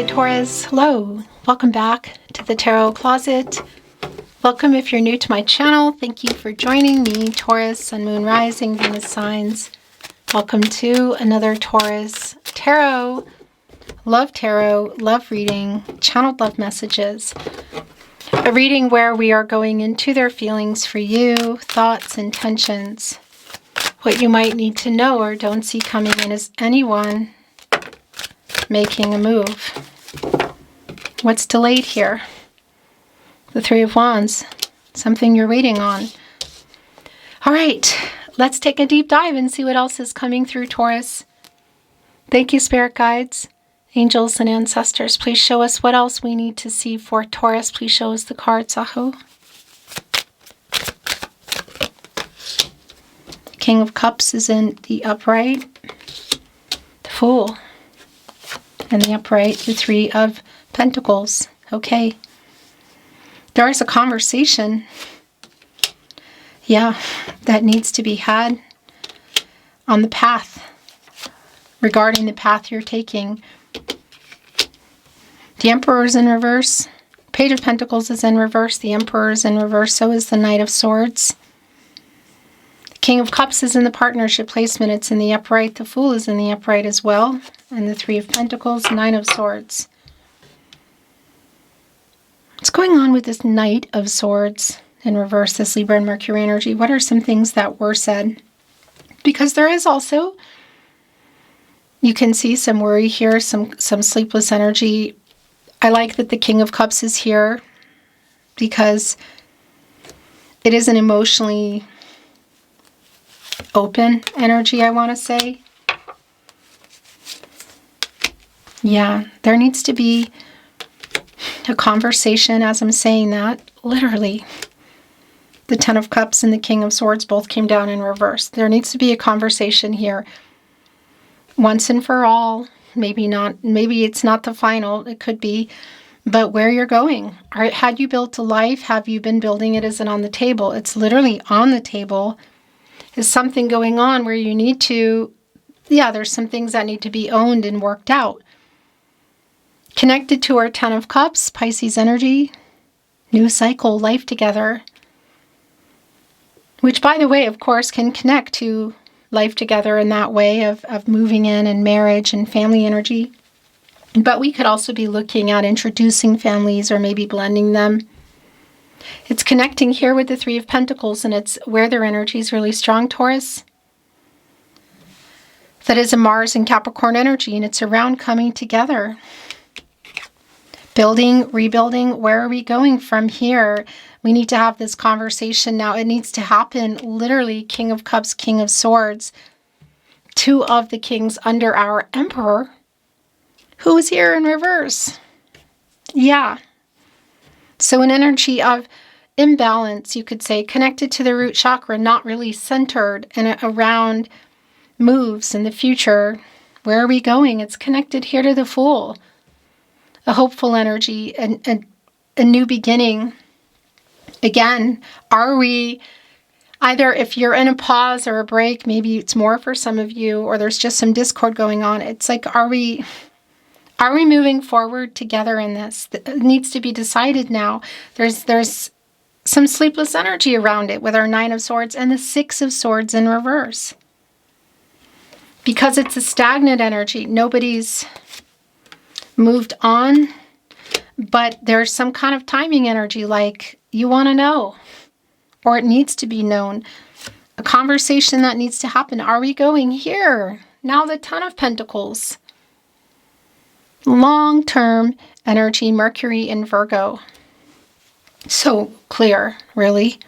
Taurus. Hello. Welcome back to the Tarot Closet. Welcome if you're new to my channel. Thank you for joining me, Taurus, Sun, Moon, Rising, Venus signs. Welcome to another Taurus Tarot, Love Tarot, Love Reading, Channeled Love Messages. A reading where we are going into their feelings for you, thoughts, intentions, what you might need to know or don't see coming in as anyone making a move. What's delayed here? The Three of Wands. Something you're waiting on. All right, let's take a deep dive and see what else is coming through, Taurus. Thank you, spirit guides, angels, and ancestors. Please show us what else we need to see for Taurus. Please show us the cards, Aho. King of Cups is in the upright. The Fool. And the upright, the Three of Pentacles. Okay. There is a conversation, yeah, that needs to be had on the path, regarding the path you're taking. The Emperor is in reverse. Page of Pentacles is in reverse. The Emperor is in reverse. So is the Knight of Swords. The King of Cups is in the partnership placement. It's in the upright. The Fool is in the upright as well. And the Three of Pentacles, Nine of Swords. What's going on with this Knight of Swords in reverse, this Libra and Mercury energy? What are some things that were said? Because there is also, you can see some worry here, some sleepless energy. I like that the King of Cups is here because it is an emotionally open energy, I want to say. Yeah, there needs to be a conversation as I'm saying that, literally. The Ten of Cups and the King of Swords both came down in reverse. There needs to be a conversation here. Once and for all. Maybe not, maybe it's not the final, it could be, but where you're going. Had you built a life? Have you been building it? Is it on the table? It's literally on the table. Is something going on where you need to, yeah, there's some things that need to be owned and worked out. Connected to our Ten of Cups, Pisces energy, new cycle, life together. Which, by the way, of course, can connect to life together in that way of moving in and marriage and family energy. But we could also be looking at introducing families or maybe blending them. It's connecting here with the Three of Pentacles, and it's where their energy is really strong, Taurus. That is a Mars and Capricorn energy, and it's around coming together. Building, rebuilding, where are we going from here? We need to have this conversation now. It needs to happen. Literally, King of Cups, King of Swords. Two of the kings under our Emperor, who is here in reverse. Yeah. So an energy of imbalance, you could say, connected to the root chakra, not really centered and around moves in the future. Where are we going? It's connected here to the Fool. A hopeful energy, a new beginning. Again, are we either, if you're in a pause or a break, maybe it's more for some of you, or there's just some discord going on. It's like, are we moving forward together in this? It needs to be decided now. There's some sleepless energy around it with our Nine of Swords and the Six of Swords in reverse. Because it's a stagnant energy. Nobody's moved on, but there's some kind of timing energy, like you want to know, or it needs to be known. A conversation that needs to happen. Are we going here? Now the Ten of Pentacles. Long-term energy, Mercury in Virgo. So clear, really.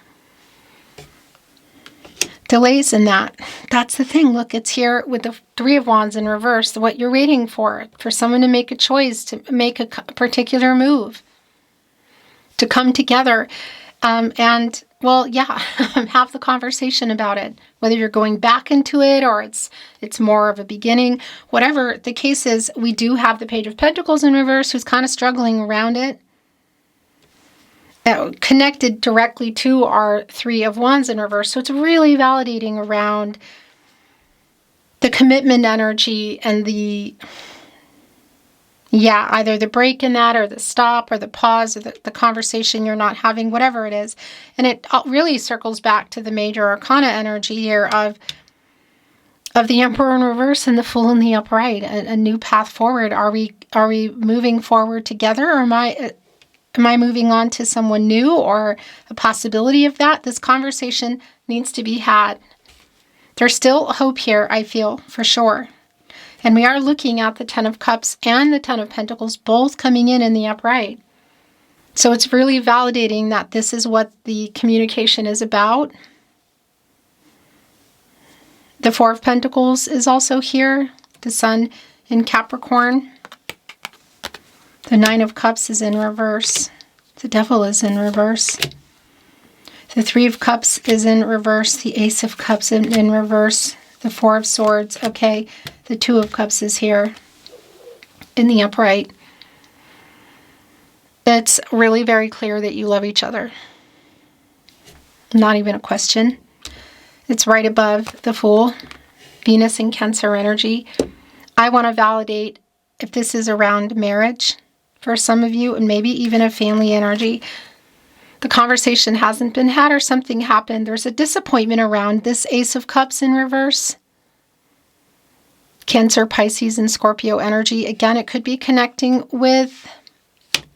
Delays in that. That's the thing. Look, it's here with the Three of Wands in reverse. What you're waiting for someone to make a choice, to make a particular move, to come together. And, well, yeah, have the conversation about it. Whether you're going back into it or it's more of a beginning. Whatever the case is, we do have the Page of Pentacles in reverse who's kind of struggling around it. Connected directly to our Three of Wands in reverse. So it's really validating around the commitment energy and the Yeah, either the break in that or the stop or the pause or the conversation you're not having, whatever it is. And it really circles back to the major arcana energy here of the Emperor in reverse and the Fool in the upright, a new path forward. Are we moving forward together, or am I moving on to someone new, or a possibility of that? This conversation needs to be had. There's still hope here, I feel, for sure. And we are looking at the Ten of Cups and the Ten of Pentacles both coming in the upright. So it's really validating that this is what the communication is about. The Four of Pentacles is also here. The Sun in Capricorn. The Nine of Cups is in reverse. The Devil is in reverse. The Three of Cups is in reverse. The Ace of Cups in reverse. The Four of Swords. Okay. The Two of Cups is here in the upright. It's really very clear that you love each other. Not even a question. It's right above the Fool. Venus in Cancer energy. I want to validate if this is around marriage for some of you, and maybe even a family energy. The conversation hasn't been had or something happened. There's a disappointment around this Ace of Cups in reverse. Cancer, Pisces, and Scorpio energy. Again, it could be connecting with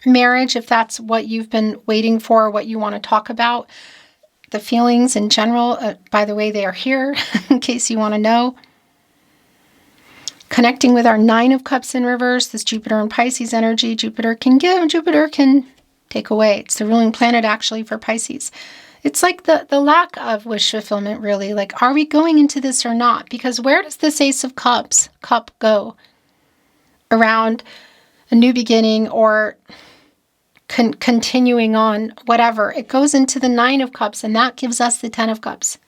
marriage if that's what you've been waiting for, what you want to talk about. The feelings in general, by the way, they are here in case you want to know. Connecting with our Nine of Cups in reverse, this Jupiter and Pisces energy. Jupiter can give, Jupiter can take away. It's the ruling planet actually for Pisces. It's like the lack of wish fulfillment, really. Like, are we going into this or not? Because where does this Ace of Cups cup go? Around a new beginning or continuing on, whatever. It goes into the Nine of Cups, and that gives us the Ten of Cups.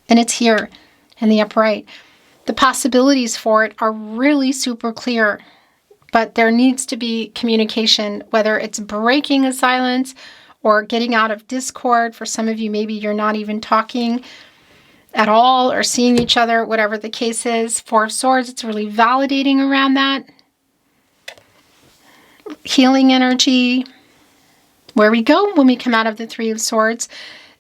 And it's here in the upright. The possibilities for it are really super clear, but there needs to be communication, whether it's breaking a silence or getting out of discord. For some of you, maybe you're not even talking at all or seeing each other, whatever the case is. Four of Swords, it's really validating around that. Healing energy. Where we go when we come out of the Three of Swords.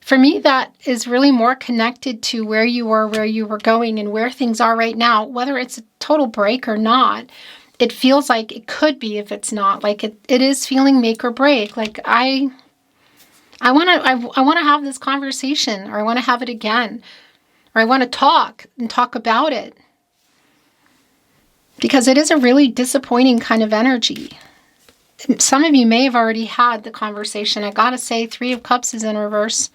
For me, that is really more connected to where you were going, and where things are right now, whether it's a total break or not. It feels like it could be if it's not. Like it is feeling make or break. Like I want to have this conversation, or I want to have it again, or I want to talk about it. Because it is a really disappointing kind of energy. Some of you may have already had the conversation. I gotta say, Three of Cups is in reverse.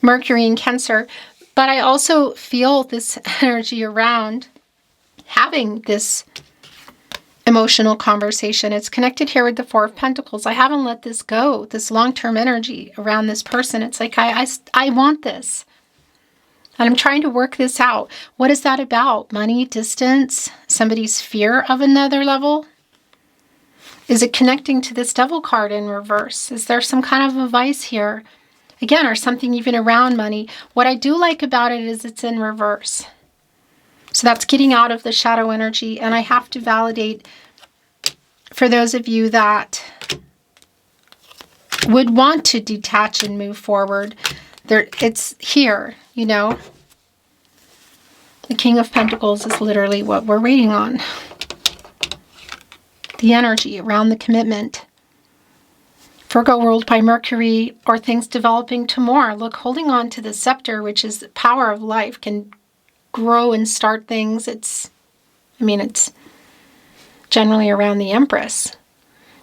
Mercury in Cancer. But I also feel this energy around having this emotional conversation. It's connected here with the Four of Pentacles. I haven't let this go, this long-term energy around this person. It's like, I want this. And I'm trying to work this out. What is that about? Money, distance, somebody's fear of another level? Is it connecting to this Devil card in reverse? Is there some kind of a vice here? Again, or something even around money. What I do like about it is it's in reverse. So that's getting out of the shadow energy. And I have to validate for those of you that would want to detach and move forward. It's here, you know. The King of Pentacles is literally what we're waiting on. The energy around the commitment. Virgo ruled by Mercury, or things developing to more. Look, holding on to the scepter, which is the power of life, can grow and start things. It's generally around the Empress.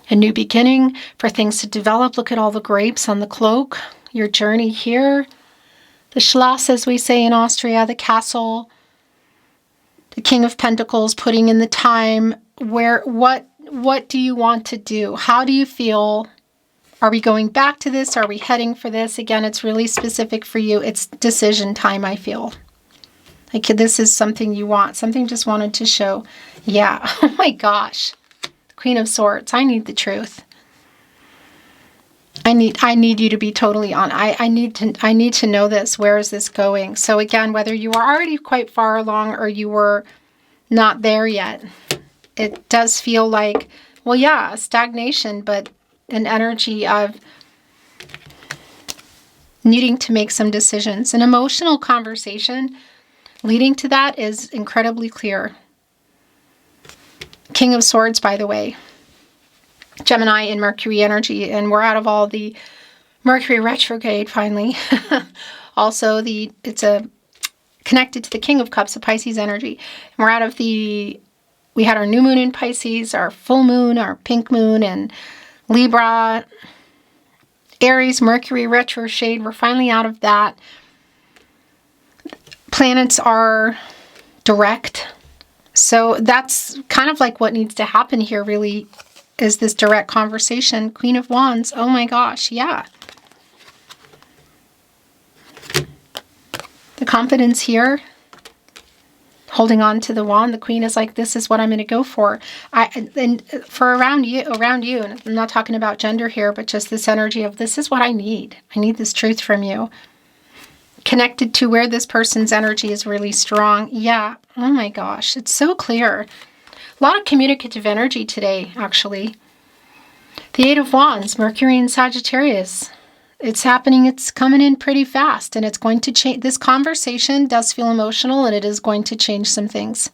A new beginning for things to develop. Look at all the grapes on the cloak. Your journey here. The Schloss, as we say in Austria, the castle. The King of Pentacles, putting in the time. What do you want to do? How do you feel? Are we going back to this? Are we heading for this? Again, it's really specific for you. It's decision time, I feel. Like this is something you want. Something just wanted to show. Yeah. Oh my gosh. Queen of Swords. I need the truth. I need you to be totally on. I need to know this. Where is this going? So again, whether you are already quite far along or you were not there yet, it does feel like, well, yeah, stagnation, but an energy of needing to make some decisions. An emotional conversation leading to that is incredibly clear. King of Swords, by the way. Gemini and Mercury energy, and we're out of all the Mercury retrograde finally. Also, it's connected to the King of Cups, the Pisces energy. And we're out of we had our new moon in Pisces, our full moon, our pink moon, and Libra, Aries, Mercury retrograde. We're finally out of that. Planets are direct. So that's kind of like what needs to happen here, really, is this direct conversation. Queen of Wands. Oh my gosh, yeah. The confidence here, holding on to the wand. The Queen is like, this is what I'm going to go for. And for around you, and I'm not talking about gender here, but just this energy of, this is what I need. I need this truth from you. Connected to where this person's energy is really strong. Yeah. Oh my gosh. It's so clear. A lot of communicative energy today, actually. The Eight of Wands, Mercury and Sagittarius. It's happening. It's coming in pretty fast, and it's going to change. This conversation does feel emotional, and it is going to change some things.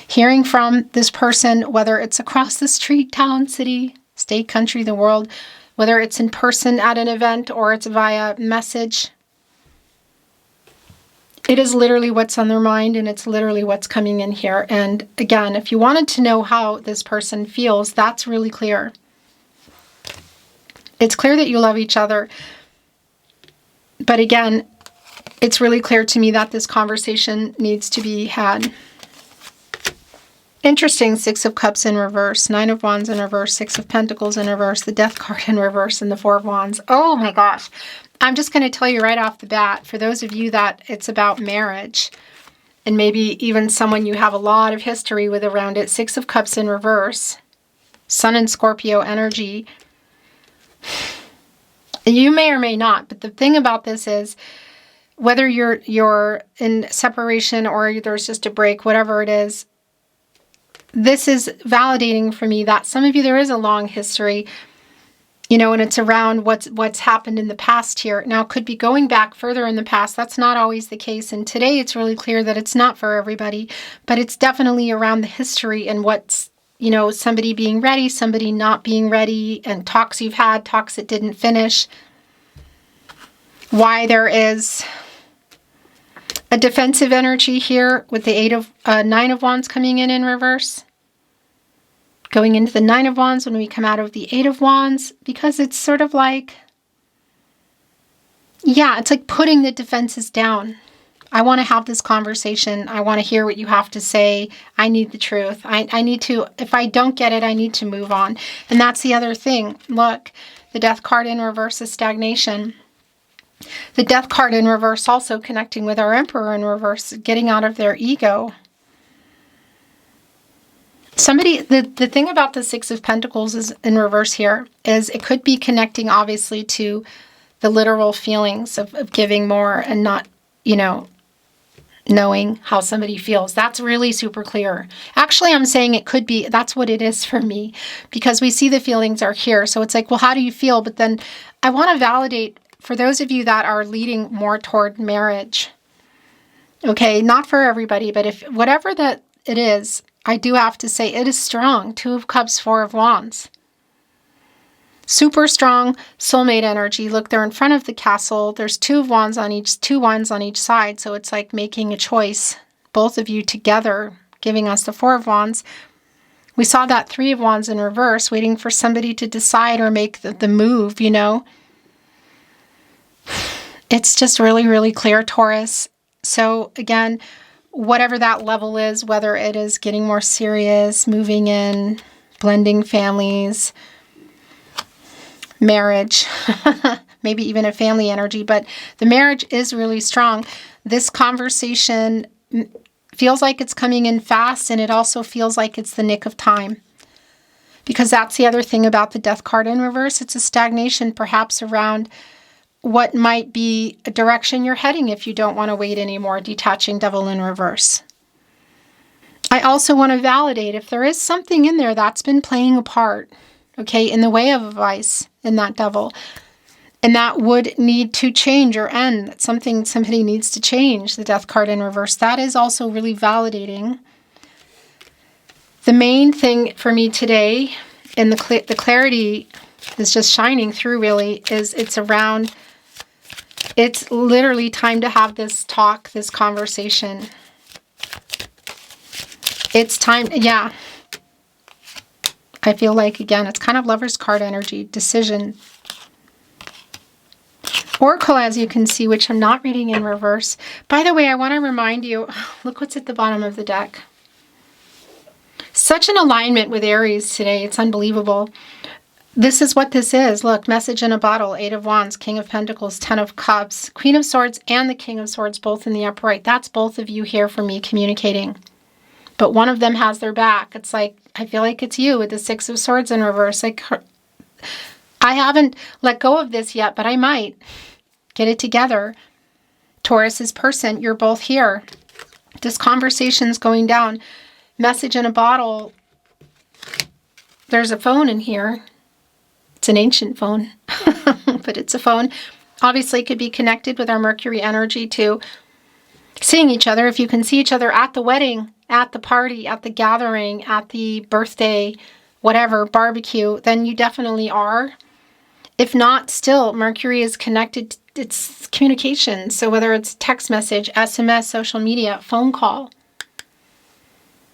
Hearing from this person, whether it's across the street, town, city, state, country, the world, whether it's in person at an event or it's via message, it is literally what's on their mind, and it's literally what's coming in here. And again, if you wanted to know how this person feels, that's really clear. It's clear that you love each other. But again, it's really clear to me that this conversation needs to be had. Interesting, Six of Cups in reverse, Nine of Wands in reverse, Six of Pentacles in reverse, the Death card in reverse, and the Four of Wands. Oh my gosh. I'm just going to tell you right off the bat, for those of you that it's about marriage, and maybe even someone you have a lot of history with around it, Six of Cups in reverse, Sun and Scorpio energy. You may or may not, but the thing about this is, whether you're in separation or there's just a break, whatever it is, this is validating for me that some of you, there is a long history, and it's around what's happened in the past here. Now, it could be going back further in the past. That's not always the case. And today it's really clear that it's not for everybody, but it's definitely around the history and what's, somebody being ready, somebody not being ready, and talks you've had, talks that didn't finish. Why there is a defensive energy here with the Nine of Wands coming in reverse. Going into the Nine of Wands when we come out of the Eight of Wands, because it's sort of like, yeah, it's like putting the defenses down. I want to have this conversation. I want to hear what you have to say. I need the truth. I need to, if I don't get it, I need to move on. And that's the other thing. Look, the Death card in reverse is stagnation. The Death card in reverse also connecting with our Emperor in reverse, getting out of their ego. The thing about the Six of Pentacles is in reverse here is it could be connecting obviously to the literal feelings of giving more and not, knowing how somebody feels. That's really super clear. Actually, I'm saying it could be, that's what it is for me, because we see the feelings are here. So it's like, well, how do you feel? But then I want to validate for those of you that are leading more toward marriage. Okay, not for everybody, but if whatever that it is, I do have to say it is strong. Two of Cups, Four of Wands. Super strong soulmate energy. Look, they're in front of the castle. There's two wands on each side. So it's like making a choice. Both of you together, giving us the Four of Wands. We saw that Three of Wands in reverse, waiting for somebody to decide or make the move, It's just really, really clear, Taurus. So again, whatever that level is, whether it is getting more serious, moving in, blending families, marriage, maybe even a family energy, but the marriage is really strong. This conversation feels like it's coming in fast, and it also feels like it's the nick of time. Because that's the other thing about the Death card in reverse. It's a stagnation perhaps around what might be a direction you're heading if you don't want to wait anymore, detaching Devil in reverse. I also want to validate if there is something in there that's been playing a part, okay, in the way of a vice in that devil, and that would need to change or end, that somebody needs to change, the Death card in reverse. That is also really validating. The main thing for me today, and the clarity is just shining through really, is it's literally time to have this talk, this conversation. It's time, yeah. I feel like, again, it's kind of Lover's card energy, decision. Oracle, as you can see, which I'm not reading in reverse. By the way, I want to remind you, look what's at the bottom of the deck. Such an alignment with Aries today. It's unbelievable. This is what this is. Look, message in a bottle, 8 of Wands, King of Pentacles, 10 of Cups, Queen of Swords, and the King of Swords, both in the upright. That's both of you here for me communicating. But one of them has their back. It's like, I feel like it's you with the 6 of Swords in reverse. Like, I haven't let go of this yet, but I might. Get it together. Taurus's person, you're both here. This conversation's going down. Message in a bottle. There's a phone in here. It's an ancient phone, but it's a phone. Obviously, it could be connected with our Mercury energy to seeing each other. If you can see each other at the wedding, at the party, at the gathering, at the birthday, whatever, barbecue, then you definitely are. If not, still, Mercury is connected. It's communication. So whether it's text message, SMS, social media, phone call.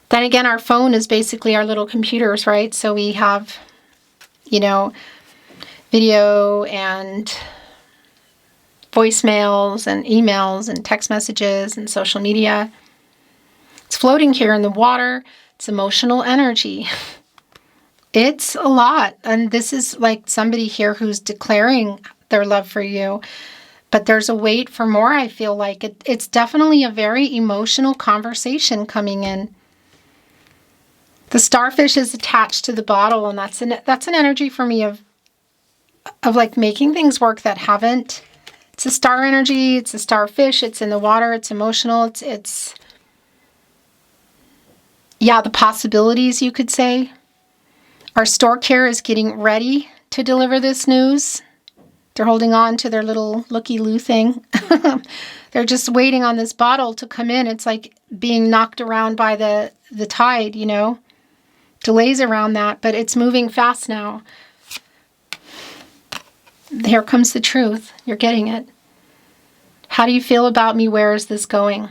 Then again, our phone is basically our little computers, right? So we have, you know, video and voicemails and emails and text messages and social media. It's floating here in the water. It's emotional energy. It's a lot. And this is like somebody here who's declaring their love for you. But there's a wait for more, I feel like. It's definitely a very emotional conversation coming in. The starfish is attached to the bottle, and that's an energy for me of like making things work that haven't. It's a star energy, it's a starfish, it's in the water, it's emotional, it's yeah, the possibilities, you could say. Our stork here is getting ready to deliver this news. They're holding on to their little looky-loo thing. They're just waiting on this bottle to come in. It's like being knocked around by the tide, you know. Delays around that, but it's moving fast now. Here comes the truth. You're getting it. How do you feel about me? Where is this going?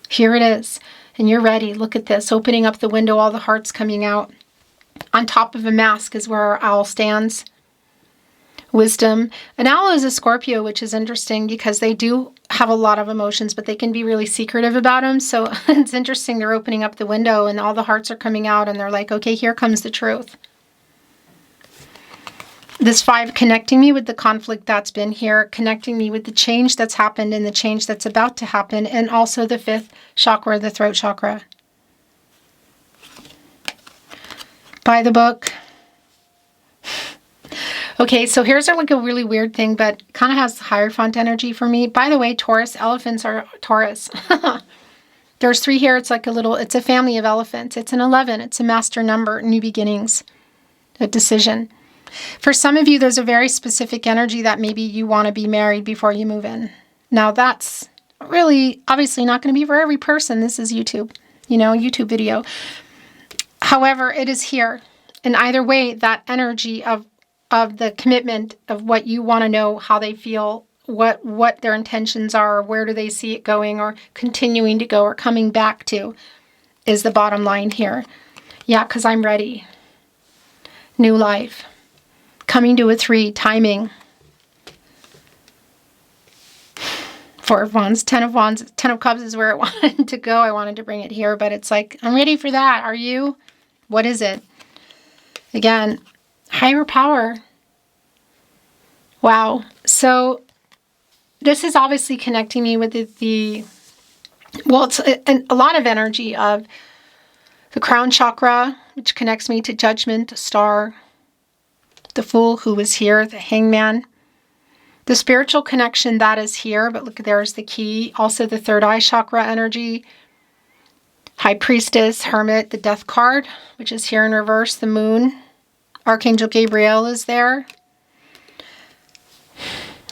Here it is. And you're ready. Look at this. Opening up the window, all the hearts coming out. On top of a mask is where our owl stands. Wisdom. An owl is a Scorpio, which is interesting because they do have a lot of emotions, but they can be really secretive about them. So it's interesting. They're opening up the window and all the hearts are coming out and they're like, okay, here comes the truth. This 5 connecting me with the conflict that's been here, connecting me with the change that's happened and the change that's about to happen, and also the 5th chakra, the throat chakra. Buy the book. Okay, so here's like a really weird thing, but kind of has Hierophant energy for me. By the way, Taurus, elephants are Taurus. There's 3 here. It's like it's a family of elephants. It's an 11. It's a master number, new beginnings, a decision. For some of you, there's a very specific energy that maybe you want to be married before you move in. Now, that's really obviously not going to be for every person. This is YouTube, you know, YouTube video. However, it is here. In either way, that energy of the commitment of what you want to know, how they feel, what their intentions are, where do they see it going or continuing to go or coming back to is the bottom line here. Yeah, because I'm ready. New life. Coming to a 3, timing. 4 of Wands, 10 of Wands, 10 of Cups is where it wanted to go. I wanted to bring it here, but it's like, I'm ready for that. Are you? What is it? Again, higher power. Wow. So this is obviously connecting me with well, it's a lot of energy of the crown chakra, which connects me to judgment, star, the Fool who was here, the Hangman. The spiritual connection that is here, but look, there's the key. Also the third eye chakra energy. High Priestess, Hermit, the Death card, which is here in reverse, the Moon. Archangel Gabriel is there,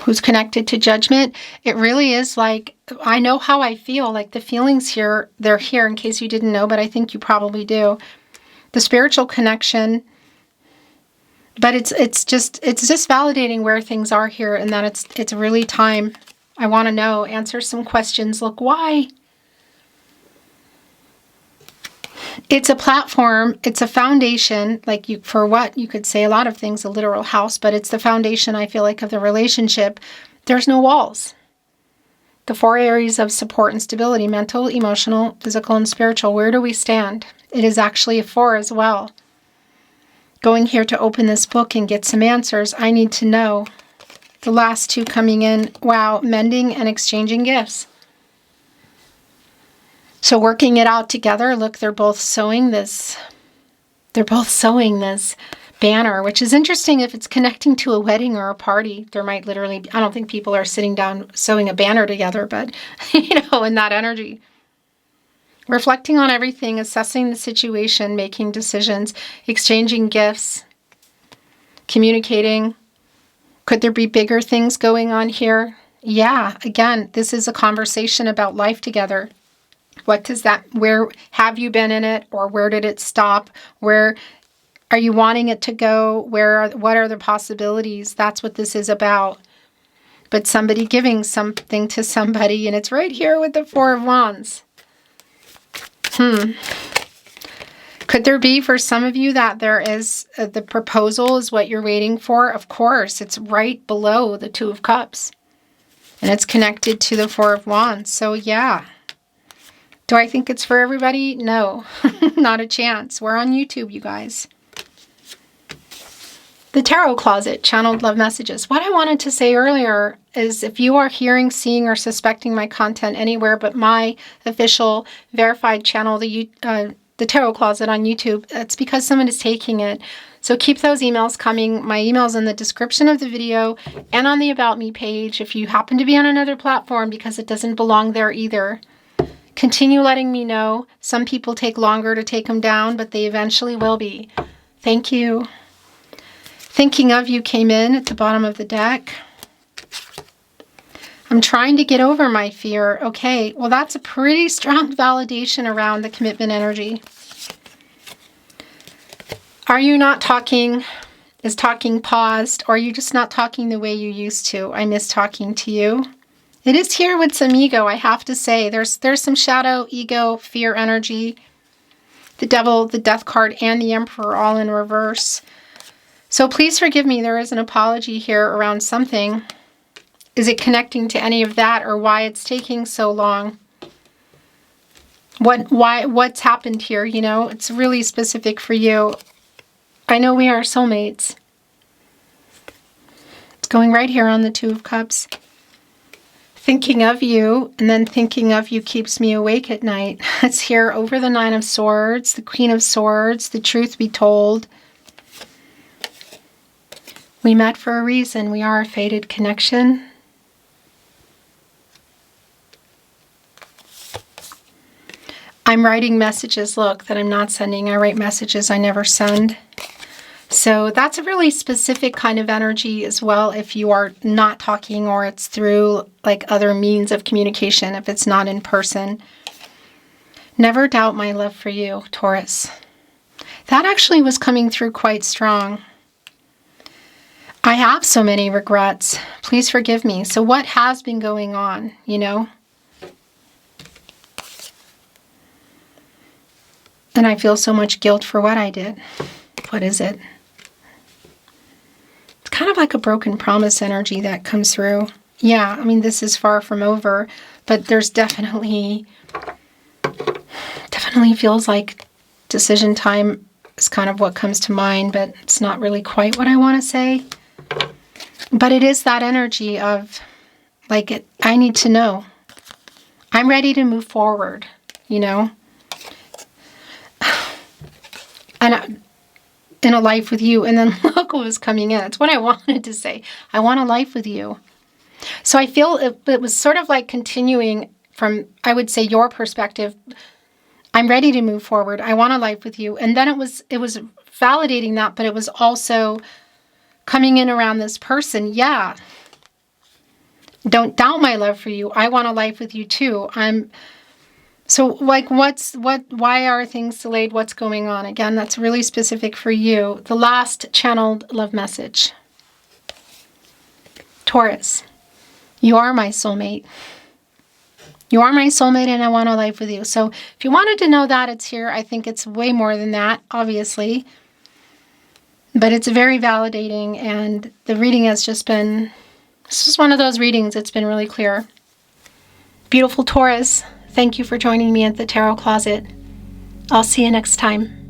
who's connected to Judgment. It really is like, I know how I feel, like the feelings here, they're here in case you didn't know, but I think you probably do. The spiritual connection, but it's just validating where things are here, and that it's really time. I want to know, answer some questions. Look, why? It's a platform, it's a foundation, like for what you could say a lot of things, a literal house, but it's the foundation, I feel like, of the relationship. There's no walls. The 4 areas of support and stability: mental, emotional, physical, and spiritual. Where do we stand? It is actually a 4 as well. Going here to open this book and get some answers, I need to know. The last 2 coming in, wow, mending and exchanging gifts. So working it out together. Look, they're both sewing this. They're both sewing this banner, which is interesting if it's connecting to a wedding or a party. There might literally, I don't think people are sitting down sewing a banner together, but, you know, in that energy. Reflecting on everything, assessing the situation, making decisions, exchanging gifts, communicating. Could there be bigger things going on here? Yeah, again, this is a conversation about life together. What does that, where have you been in it, or where did it stop? Where are you wanting it to go? What are the possibilities? That's what this is about. But somebody giving something to somebody, and it's right here with the 4 of Wands. Could there be, for some of you, that there is, the proposal is what you're waiting for? Of course, it's right below the 2 of Cups. And it's connected to the 4 of Wands. So yeah. Do I think it's for everybody? No, not a chance. We're on YouTube, you guys. The Tarot Closet, channeled love messages. What I wanted to say earlier is if you are hearing, seeing, or suspecting my content anywhere but my official verified channel, the Tarot Closet on YouTube, it's because someone is taking it. So keep those emails coming. My email's in the description of the video and on the About Me page if you happen to be on another platform, because it doesn't belong there either. Continue letting me know. Some people take longer to take them down, but they eventually will be. Thank you. Thinking of you came in at the bottom of the deck. I'm trying to get over my fear. Okay, well, that's a pretty strong validation around the commitment energy. Are you not talking? Is talking paused? Or are you just not talking the way you used to? I miss talking to you. It is here with some ego, I have to say. There's some shadow, ego, fear energy. The Devil, the Death card, and the Emperor all in reverse. So please forgive me, there is an apology here around something. Is it connecting to any of that, or why it's taking so long? What's happened here, you know? It's really specific for you. I know we are soulmates. It's going right here on the 2 of Cups. Thinking of you, and then thinking of you keeps me awake at night. It's here over the 9 of Swords, the Queen of Swords, the truth be told. We met for a reason. We are a fated connection. I'm writing messages, look, that I'm not sending. I write messages I never send. So that's a really specific kind of energy as well if you are not talking, or it's through like other means of communication, if it's not in person. Never doubt my love for you, Taurus. That actually was coming through quite strong. I have so many regrets. Please forgive me. So what has been going on, you know? And I feel so much guilt for what I did. What is it? It's kind of like a broken promise energy that comes through. Yeah, I mean, this is far from over, but there's definitely feels like decision time is kind of what comes to mind, but it's not really quite what I want to say. But it is that energy of, like, I need to know. I'm ready to move forward, you know? And in a life with you. And then look what was coming in. That's what I wanted to say. I want a life with you. So I feel it was sort of like continuing from, I would say, your perspective. I'm ready to move forward. I want a life with you. And then it was validating that, but it was also coming in around this person. Yeah. Don't doubt my love for you. I want a life with you too. So like why are things delayed? What's going on? Again, that's really specific for you. The last channeled love message. Taurus, you are my soulmate. You are my soulmate and I want a life with you. So if you wanted to know that, it's here. I think it's way more than that, obviously. But it's very validating, and the reading has just been, this is one of those readings, it's been really clear. Beautiful Taurus, thank you for joining me at the Tarot Closet. I'll see you next time.